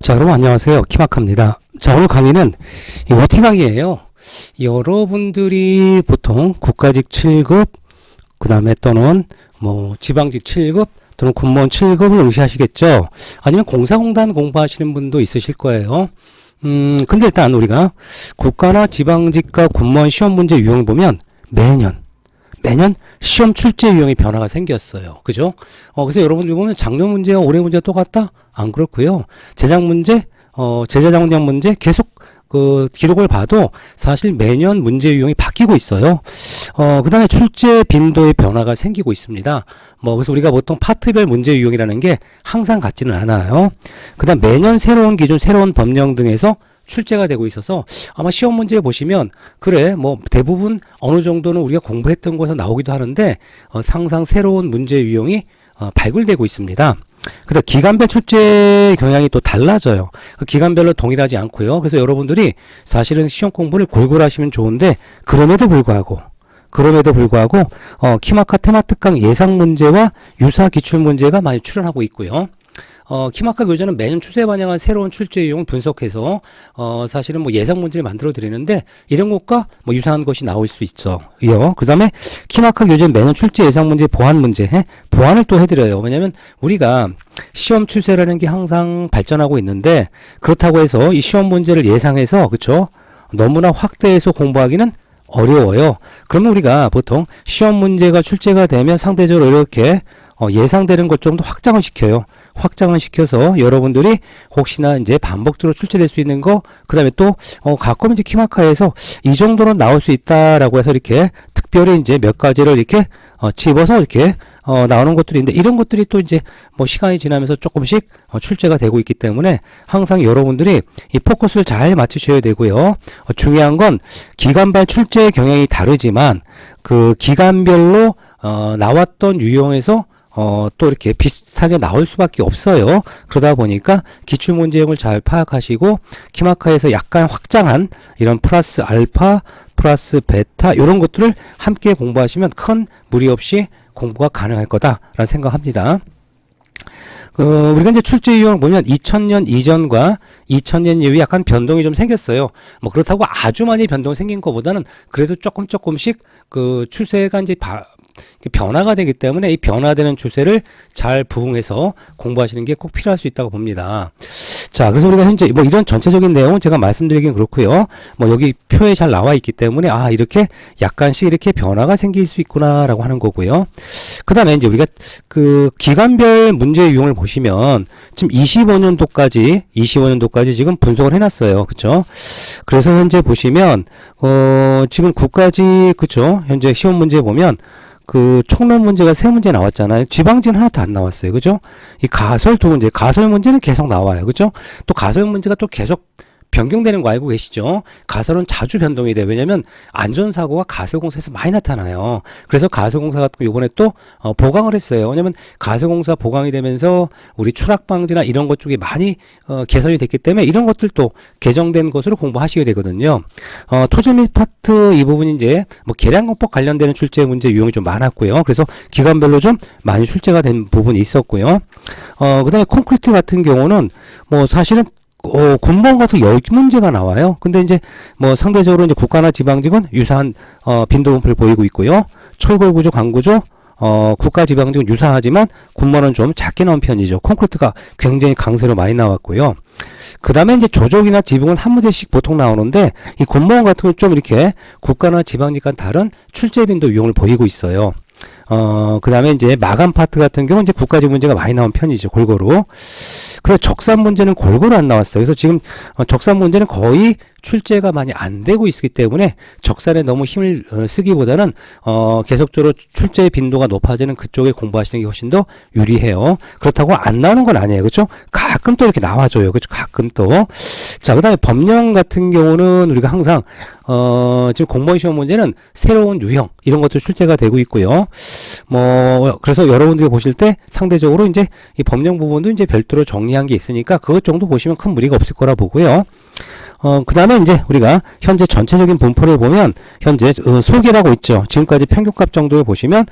자, 여러분 안녕하세요. 키마카입니다. 자, 오늘 강의는 이 OT 강의예요. 여러분들이 보통 국가직 7급, 그 다음에 또는 뭐 지방직 7급 또는 군무원 7급을 응시하시겠죠. 아니면 공사공단 공부하시는 분도 있으실 거예요. 근데 일단 우리가 국가나 지방직과 군무원 시험 문제 유형을 보면 매년 시험 출제 유형의 변화가 생겼어요. 그죠? 그래서 여러분들 보면 작년 문제와 올해 문제가 똑같다? 안 그렇고요. 재작 문제, 재작년 문제 계속 그 기록을 봐도 사실 매년 문제 유형이 바뀌고 있어요. 그 다음에 출제 빈도의 변화가 생기고 있습니다. 그래서 우리가 보통 파트별 문제 유형이라는 게 항상 같지는 않아요. 그 다음 매년 새로운 기준, 새로운 법령 등에서 출제가 되고 있어서 아마 시험 문제 보시면 그래 대부분 어느 정도는 우리가 공부했던 곳에서 나오기도 하는데 항상 새로운 문제 유형이 발굴되고 있습니다. 그다음 기간별 출제 경향이 또 달라져요. 그 기간별로 동일하지 않고요. 그래서 여러분들이 사실은 시험 공부를 골고루 하시면 좋은데 그럼에도 불구하고 키마카 테마 특강 예상 문제와 유사 기출 문제가 많이 출연하고 있고요. 키마카 교재는 매년 추세에 반영한 새로운 출제 유형을 분석해서 사실은 예상 문제를 만들어 드리는데 이런 것과 유사한 것이 나올 수 있죠. 그 다음에 키마카 교재는 매년 출제 예상 문제 보완을 또 해드려요. 왜냐면 우리가 시험 추세라는 게 항상 발전하고 있는데 그렇다고 해서 이 시험 문제를 예상해서 그쵸 너무나 확대해서 공부하기는 어려워요. 그러면 우리가 보통 시험 문제가 출제가 되면 상대적으로 이렇게 예상되는 것 좀 더 확장을 시켜서 여러분들이 혹시나 이제 반복적으로 출제될 수 있는 거, 그 다음에 또, 가끔 이제 키마카에서 이 정도는 나올 수 있다라고 해서 이렇게 특별히 이제 몇 가지를 이렇게, 집어서 이렇게, 나오는 것들이 있는데 이런 것들이 또 이제 시간이 지나면서 조금씩 출제가 되고 있기 때문에 항상 여러분들이 이 포커스를 잘 맞추셔야 되고요. 중요한 건 기간별 출제 경향이 다르지만 그 기간별로, 나왔던 유형에서 또 이렇게 비슷하게 나올 수밖에 없어요. 그러다 보니까 기출문제형을 잘 파악하시고 키마카에서 약간 확장한 이런 플러스 알파, 플러스 베타 이런 것들을 함께 공부하시면 큰 무리 없이 공부가 가능할 거다라는 생각합니다. 우리가 이제 출제 유형 보면 2000년 이전과 2000년 이후에 약간 변동이 좀 생겼어요. 그렇다고 아주 많이 변동이 생긴 것보다는 그래도 조금씩 그 추세가 이제 변화가 되기 때문에 이 변화되는 추세를 잘 부응해서 공부하시는 게 꼭 필요할 수 있다고 봅니다. 자, 그래서 우리가 현재 이런 전체적인 내용은 제가 말씀드리긴 그렇고요. 여기 표에 잘 나와 있기 때문에 이렇게 약간씩 이렇게 변화가 생길 수 있구나라고 하는 거고요. 그 다음에 이제 우리가 그 기간별 문제 유형을 보시면 지금 25년도까지 지금 분석을 해놨어요. 그쵸? 그래서 현재 보시면 지금 국가직 그쵸? 현재 시험 문제 보면 그 총론 문제가 3문제 나왔잖아요. 지방직은 하나도 안 나왔어요. 그죠? 이 가설 2문제, 가설 문제는 계속 나와요. 그죠? 또 가설 문제가 또 계속 변경되는 거 알고 계시죠? 가설은 자주 변동이 돼요. 왜냐면 안전사고가 가설공사에서 많이 나타나요. 그래서 가설공사 같은 거 이번에 또 보강을 했어요. 왜냐면 가설공사 보강이 되면서 우리 추락방지나 이런 것 쪽이 많이 개선이 됐기 때문에 이런 것들도 개정된 것으로 공부하셔야 되거든요. 토지 및 파트 이 부분이 이제 계량공법 관련되는 출제 문제 유형이 좀 많았고요. 그래서 기간별로 좀 많이 출제가 된 부분이 있었고요. 그 다음에 콘크리트 같은 경우는 사실은 군무원 같은 10문제가 나와요. 근데 이제 상대적으로 이제 국가나 지방직은 유사한 빈도 분포를 보이고 있고요. 철골구조, 강구조, 국가 지방직은 유사하지만 군무원은 좀 작게 나온 편이죠. 콘크리트가 굉장히 강세로 많이 나왔고요. 그 다음에 이제 조족이나 지붕은 한 문제씩 보통 나오는데 이 군무원 같은 경우는 좀 이렇게 국가나 지방직과는 다른 출제 빈도 유형을 보이고 있어요. 그 다음에 이제 마감 파트 같은 경우는 이제 국가직 문제가 많이 나온 편이죠. 골고루. 그래서 적산 문제는 골고루 안 나왔어요. 그래서 지금 적산 문제는 거의 출제가 많이 안 되고 있기 때문에 적산에 너무 힘을 쓰기보다는 계속적으로 출제의 빈도가 높아지는 그쪽에 공부하시는 게 훨씬 더 유리해요. 그렇다고 안 나오는 건 아니에요. 그렇죠? 가끔 또 이렇게 나와줘요. 그렇죠? 가끔 또. 자, 그다음에 법령 같은 경우는 우리가 항상 지금 공무원 시험 문제는 새로운 유형 이런 것도 출제가 되고 있고요. 그래서 여러분들이 보실 때 상대적으로 이제 이 법령 부분도 이제 별도로 정리한 게 있으니까 그것 정도 보시면 큰 무리가 없을 거라 보고요. 그 다음에 이제 우리가 현재 전체적인 분포를 보면 현재 소개라고 있죠. 지금까지 평균값 정도를 보시면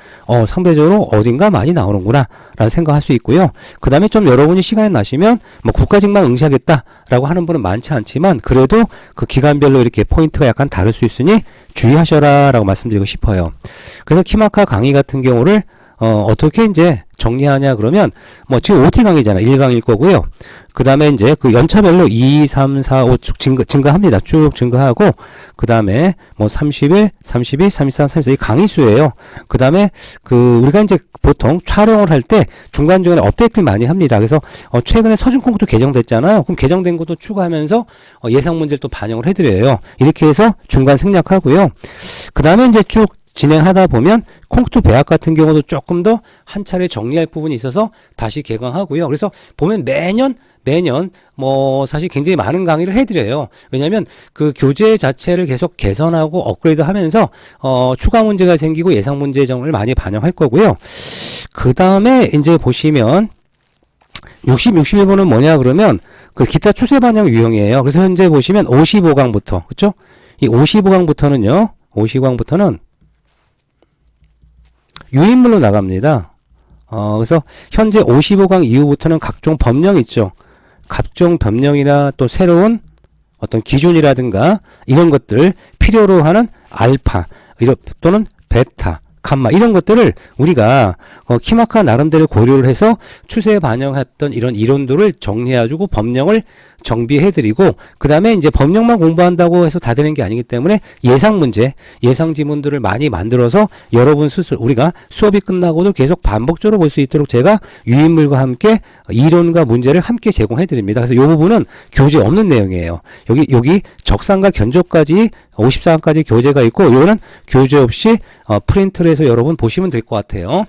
상대적으로 어딘가 많이 나오는구나 라는 생각할 수 있고요. 그 다음에 좀 여러분이 시간이 나시면 뭐 국가직만 응시하겠다 라고 하는 분은 많지 않지만 그래도 그 기간별로 이렇게 포인트가 약간 다를 수 있으니 주의하셔라 라고 말씀드리고 싶어요. 그래서 키마카 강의 같은 경우를 어떻게 이제 정리하냐 그러면 뭐 지금 OT 강의잖아. 1강일 거고요. 그 다음에 이제 그 연차별로 2, 3, 4, 5 쭉 증가합니다. 쭉 증가하고 그 다음에 뭐 31, 32, 33, 34 이 강의 수예요. 그 다음에 그 우리가 이제 보통 촬영을 할 때 중간중간에 업데이트를 많이 합니다. 그래서 최근에 서준콩도 개정됐잖아요. 그럼 개정된 것도 추가하면서 예상 문제를 또 반영을 해드려요. 이렇게 해서 중간 생략하고요. 그 다음에 이제 쭉 진행하다 보면 콩투 배학 같은 경우도 조금 더 한 차례 정리할 부분이 있어서 다시 개강하고요. 그래서 보면 매년 뭐 사실 굉장히 많은 강의를 해드려요. 왜냐하면 그 교재 자체를 계속 개선하고 업그레이드 하면서 추가 문제가 생기고 예상 문제 점을 많이 반영할 거고요. 그 다음에 이제 보시면 61번은 뭐냐 그러면 그 기타 추세 반영 유형이에요. 그래서 현재 보시면 55강부터 그렇죠? 이 55강부터는 유인물로 나갑니다. 그래서 현재 55강 이후부터는 각종 법령 있죠. 각종 법령이나 또 새로운 어떤 기준이라든가 이런 것들 필요로 하는 알파 또는 베타 감마 이런 것들을 우리가 키마카 나름대로 고려를 해서 추세에 반영했던 이런 이론들을 정리해주고 법령을 정비해드리고 그 다음에 이제 법령만 공부한다고 해서 다 되는 게 아니기 때문에 예상 문제, 예상 지문들을 많이 만들어서 여러분 스스로 우리가 수업이 끝나고도 계속 반복적으로 볼 수 있도록 제가 유인물과 함께 이론과 문제를 함께 제공해드립니다. 그래서 이 부분은 교재 없는 내용이에요. 여기 적상과 견적까지 54강까지 교재가 있고 이거는 교재 없이 프린트를 해서 여러분 보시면 될 것 같아요.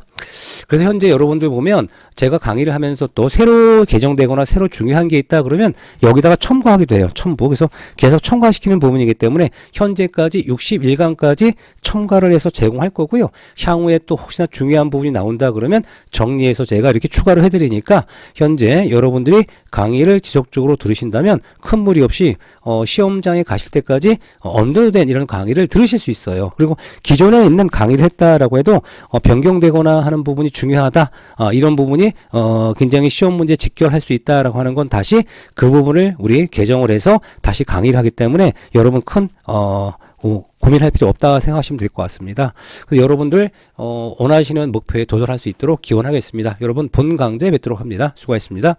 그래서 현재 여러분들 보면 제가 강의를 하면서 또 새로 개정되거나 새로 중요한 게 있다 그러면 여기다가 첨부하기도 해요. 첨부. 그래서 계속 첨가시키는 부분이기 때문에 현재까지 61강까지 첨가를 해서 제공할 거고요. 향후에 또 혹시나 중요한 부분이 나온다 그러면 정리해서 제가 이렇게 추가를 해드리니까 현재 여러분들이 강의를 지속적으로 들으신다면 큰 무리 없이 시험장에 가실 때까지 언더된 이런 강의를 들으실 수 있어요. 그리고 기존에 있는 강의를 했다라고 해도 변경되거나 하는 부분이 중요하다. 이런 부분이 굉장히 시험 문제 직결할 수 있다라고 하는 건 다시 그 부분을 우리 개정을 해서 다시 강의를 하기 때문에 여러분 큰 고민할 필요 없다 생각하시면 될 것 같습니다. 그래서 여러분들 원하시는 목표에 도달할 수 있도록 기원하겠습니다. 여러분 본 강좌에 뵙도록 합니다. 수고하셨습니다.